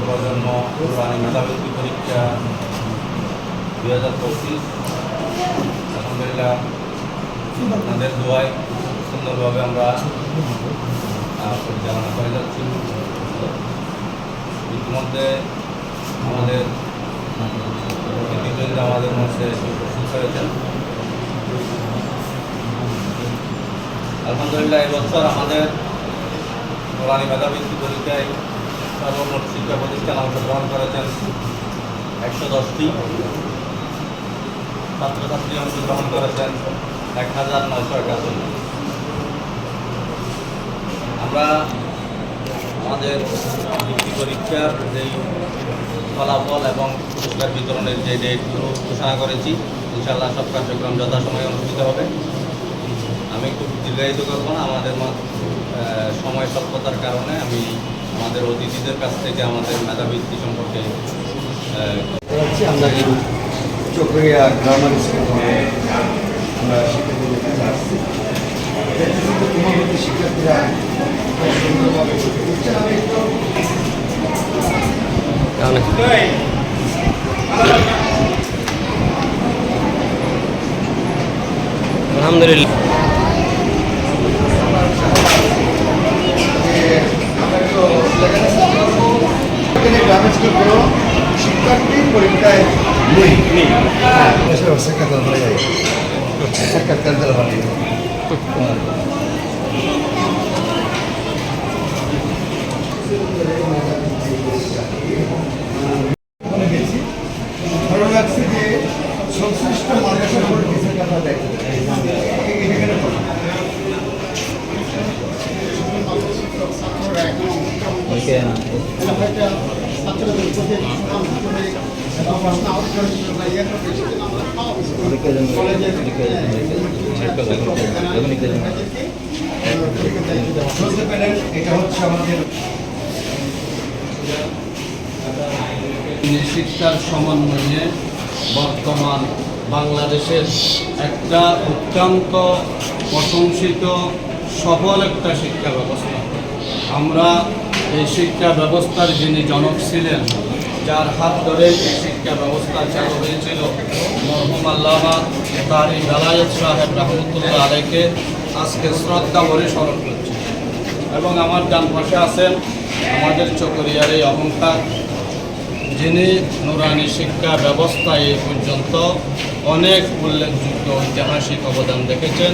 প্রজন্ম মেধাবৃত্তি পরীক্ষা 2025 আলহামদুলিল্লাহ আপনাদের দোয়ায় সুন্দরভাবে আমরা পরিচালনা করে যাচ্ছি। ইতিমধ্যে আমাদের আমাদের মধ্যে উপস্থিত হয়েছেন। আলহামদুলিল্লাহ এবছর আমাদের কোরআনী মেধাবৃত্তি পরীক্ষায় সর্বমোট শিক্ষা প্রতিষ্ঠান অংশগ্রহণ করেছেন 110টি, ছাত্রছাত্রী অংশগ্রহণ করেছেন 1971 জন। আমরা আমাদের বৃত্তি পরীক্ষার যেই ফলাফল এবং পুরস্কার বিতরণের যে ডেটগুলো ঘোষণা করেছি, ইনশাআল্লাহ সব কার্যক্রম যথাসময়ে অনুষ্ঠিত হবে। আমি একটু দীর্ঘায়িত করবো না, আমাদের সময় স্বল্পতার কারণে আমি আমাদের অতিথিদের কাছ থেকে আমাদের মেধাবৃত্তি সম্পর্কে আমরা চকরিয়া গ্রামার স্কুল থেকে আমরা শিক্ষার্থীদের আসছি। শিক্ষার্থীরা সুন্দরভাবে আলহামদুলিল্লাহ। শিক্ষার্থী পরীক্ষায় সাক্ষাৎকার গেছি, ভালো লাগছে যে সংশ্লিষ্ট মানুষের উপর কিছু কথা দেয়। এটা হচ্ছে আমাদের শিক্ষার সমন্বয়ে বর্তমান বাংলাদেশের একটা অত্যন্ত প্রশংসিত সফল একটা শিক্ষা ব্যবস্থা। আমরা এই শিক্ষা ব্যবস্থার যিনি জনক ছিলেন, যার হাত ধরে এই শিক্ষা ব্যবস্থা চালু হয়েছিল, মরহুম আল্লামা কারি বেলায়েত সাহেব রহমতুল্লাহ আলাইকে আজকে শ্রদ্ধা ভরে স্মরণ করছি। এবং আমার ডান পাশে আছেন আমাদের চকরিয়ার এই অহংকার, যিনি নুরানি শিক্ষা ব্যবস্থায় এই পর্যন্ত অনেক উল্লেখযোগ্য ঐতিহাসিক অবদান রেখেছেন।